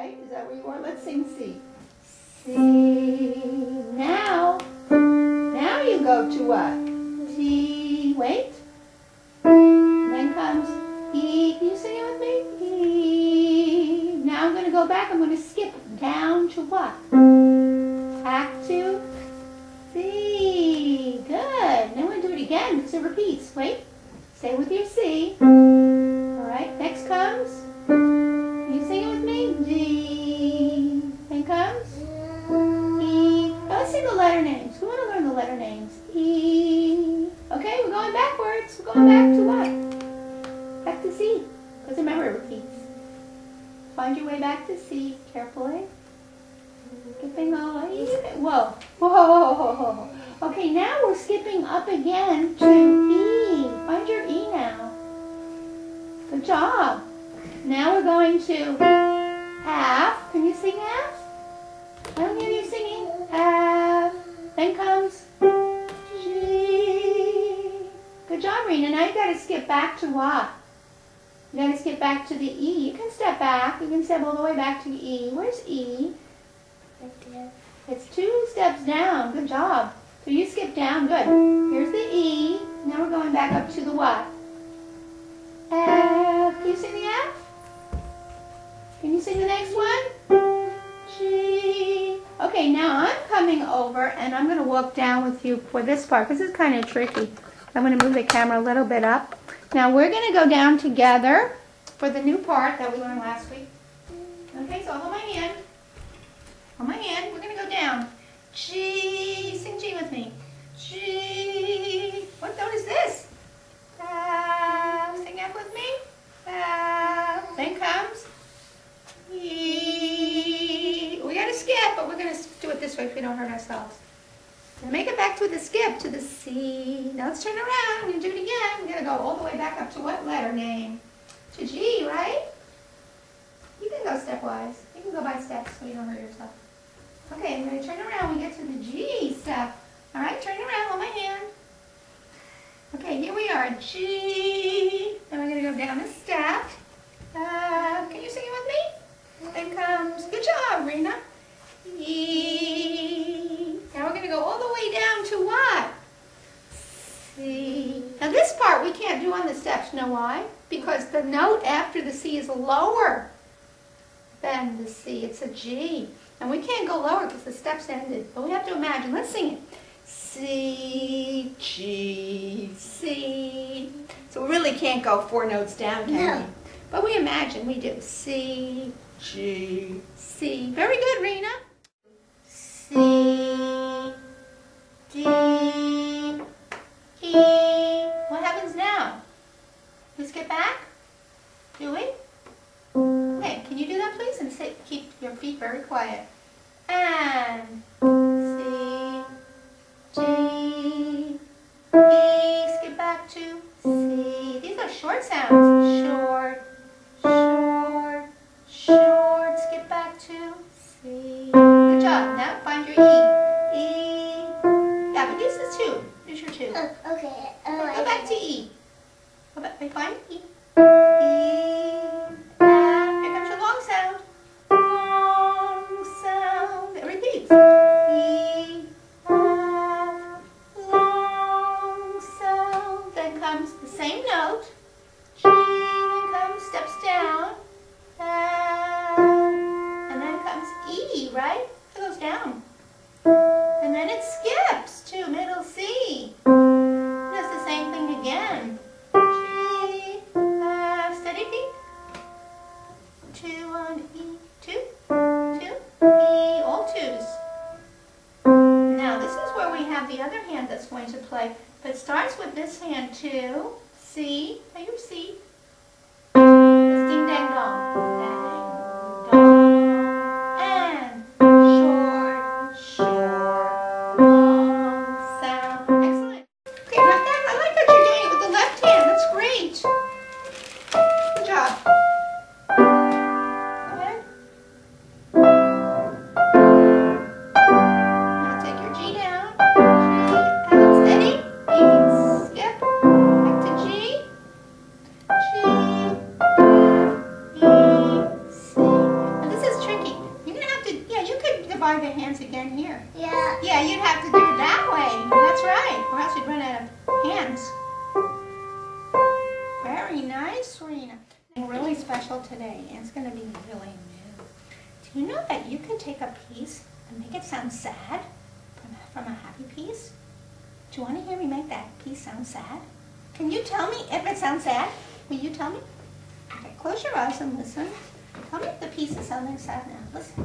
right? Is that where you are? Let's sing C. C. Now you go to what? D. Wait. And then comes E. Can you sing it with me? E. Now I'm going to go back. I'm going to skip down to what? Back to C. Good. Now we're going to do it again because it repeats. Wait. Stay with your C. All right. Next comes. Can you sing it with me? D. Then comes E. Now let's sing the letter names. We want to learn the letter names. E. Okay, we're going backwards. We're going back to what? Back to C. Because remember, it repeats. Find your way back to C carefully. Skipping all the way. Whoa. Whoa. Okay, now we're skipping up again to E. Find your E now. Good job. Now we're going to F. Can you sing F? I don't hear you singing. F. Then comes G. Good job, Rina. Now you got to skip back to what? You got to skip back to the E. You can step back. You can step all the way back to E. Where's E? Right there. It's 2 steps down. Good job. So you skip down. Good. Here's the E. Now we're going back up to the what? F. Can you sing the F? Can you sing the next one? G. Okay, now I'm coming over and I'm going to walk down with you for this part because it's kind of tricky. I'm going to move the camera a little bit up. Now we're going to go down together for the new part that we learned last week. Okay, so hold my hand. Hold my hand. We're going to go down. G. Sing G with me. G. What note is this? F. Sing F with me. F. Then comes E. We got to skip, but we're going to do it this way if we don't hurt ourselves. Now make it back to the skip, to the C. Now let's turn around. We're going to do it again. We're going to go all the way back up to what letter name? To G, right? You can go stepwise. You can go by steps so you don't hurt yourself. Okay, I'm going to turn around. We get to the G step. All right, turn around. Hold my hand. Okay, here we are. G. Then we're going to go down a step. Can you sing it with me? Then comes, good job, Rina. E. Now we're going to go all the way down to what? C. Now this part we can't do on the steps. You know why? Because the note after the C is lower than the C. It's a G. And we can't go lower because the steps ended. But we have to imagine. Let's sing it. C, G, C. So we really can't go 4 notes down, can we? But we imagine we do. C, G, C. Very good, Rina. C, D, E. What happens now? We skip back? Do we? Okay, can you do that please? And say, keep your feet very quiet. And C, G, E. Skip back to C. These are short sounds. Short, short, short. Skip back to C. Good job. Now find your E. E. Yeah, but this is 2. Here's your 2. Okay. Go back to E. Go back. Find E. E. F. Here comes your long sound. Long sound. It repeats. E. F. Long sound. Then comes the same note. G. Then comes steps down. F. And then comes E, right? It goes down. And then it skips to middle C. Does the same thing again. G, F, steady feet. 2 on E, 2, 2, E, all 2s. Now this is where we have the other hand that's going to play. But it starts with this hand too. C, play your C. It's ding dang dong. Dang dong. And short, short, long sound. Excellent. Okay, not that. I like that you're doing it with the left hand. That's great. Good job. Go ahead. Now take your G down. G, and steady. E, skip. Back to G. G, E, apply the hands again here. Yeah. Yeah, you'd have to do it that way. That's right. Or else you'd run out of hands. Very nice, Rina. Really special today. And it's going to be really new. Do you know that you could take a piece and make it sound sad from a happy piece? Do you want to hear me make that piece sound sad? Can you tell me if it sounds sad? Will you tell me? Okay, close your eyes and listen. Tell me if the piece is sounding sad now. Listen.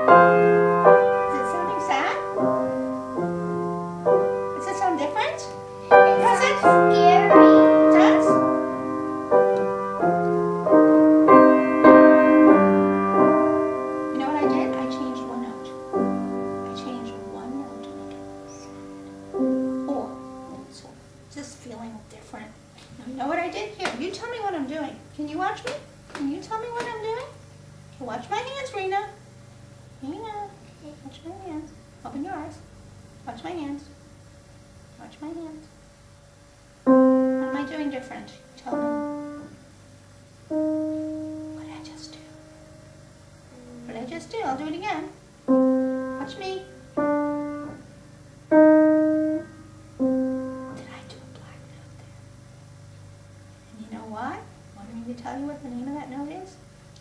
Is it sounding sad? Does it sound different? Does it? Scary. It does? You know what I did? I changed one note. I changed one note to make it sad. Or, so just feeling different. Now, you know what I did? Here, you tell me what I'm doing. Can you watch me? Can you tell me what I'm doing? Okay, watch my hands, Rina. Rina, watch my hands. Open your eyes. Watch my hands. Watch my hands. What am I doing different? Tell me. What did I just do? What did I just do? I'll do it again. Watch me. Did I do a black note there? And you know what? Want me to tell you what the name of that note is?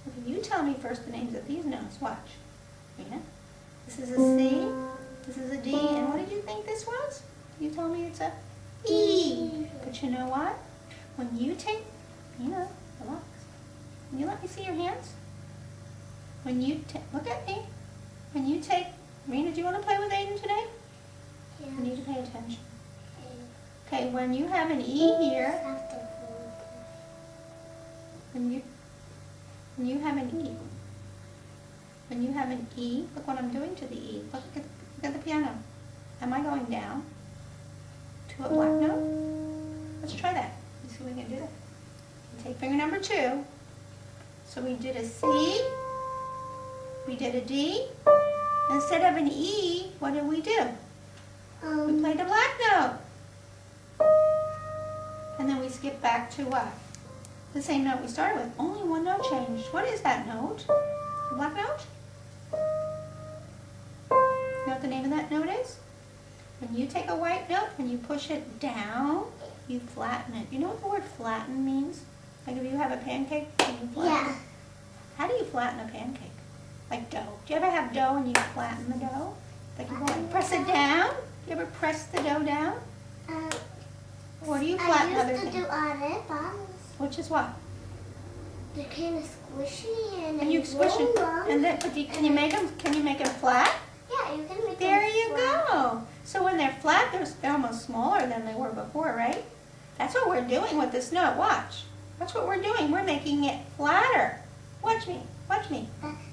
Okay, you tell me first the names of these notes. Watch. Rina? This is a C. This is a D. And what did you think this was? You told me it's a E. But you know what? When you take, relax. Can you let me see your hands? When you look at me. When you take, Rina, do you want to play with Aiden today? Yeah. You need to pay attention. Okay, when you have an E here, when you have an E, look what I'm doing to the E. Look at the piano. Am I going down to a black note? Let's try that. Let's see if we can do that. Take finger number 2. So we did a C, we did a D. Instead of an E, what did we do? We played a black note. And then we skip back to what? The same note we started with. Only one note changed. What is that note? The black note? You know what the name of that note is? When you take a white note and you push it down, you flatten it. You know what the word flatten means? Like if you have a pancake, you flatten Yeah. it. How do you flatten a pancake? Like dough. Do you ever have dough and you flatten the dough? Like you go and press it down? You ever press the dough down? Or do you flatten other I used to things? do arepas. Which is what? They're kind of squishy And you squish it, and then can you make them flat? Yeah, you can make There them you flat. go. So when they're flat, they're almost smaller than they were before, right? That's what we're doing with this note. Watch. That's what we're doing. We're making it flatter. Watch me. Watch me.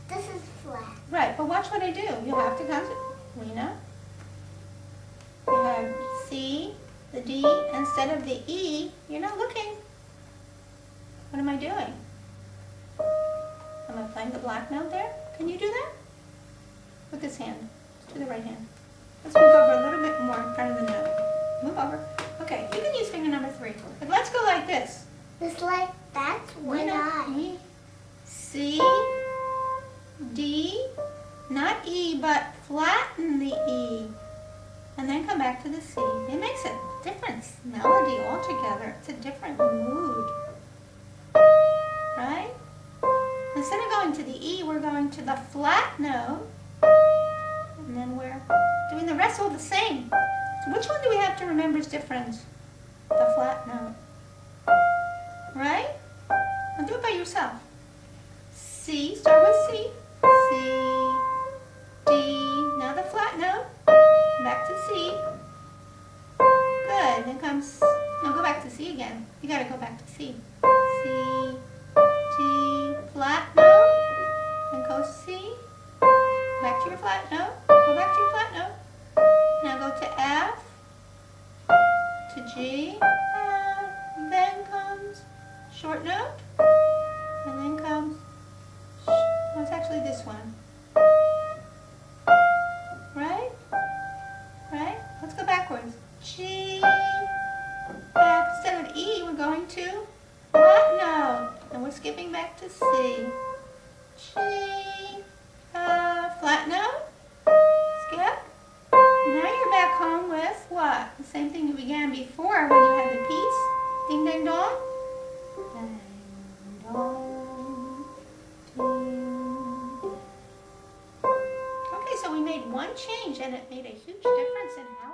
This is flat. Right, but watch what I do. You'll have to concentrate. Rina. We have C, the D, instead of the E. You're not looking. What am I doing? Am I playing the black note there? Can you do that? With this hand. Let's do the right hand. Let's move over a little bit more in front of the note. Move over. Okay, you can use finger number 3. But let's go like this. It's like that's when I. C, D, not E, but flatten the E. And then come back to the C. It makes a different melody altogether. It's a different mood. Right? Instead of going to the E, we're going to the flat note. And then we're doing the rest all the same. So which one do we have to remember is different? The flat note. Right? Now do it by yourself. C, start with C. C, D, now the flat note. Back to C. Good, then comes, no, go back to C again. You gotta go back to C. C, D, flat note, then go C. Back to your flat note, go back to your flat note. Now go to F, to G, and then comes short note, and then comes, no, it's actually this one. Right? Right? Let's go backwards. G, F, instead of E, we're going to about the same thing you began before when you had the piece. Ding, ding, dong. Ding, dong, ding. Okay, so we made one change and it made a huge difference in how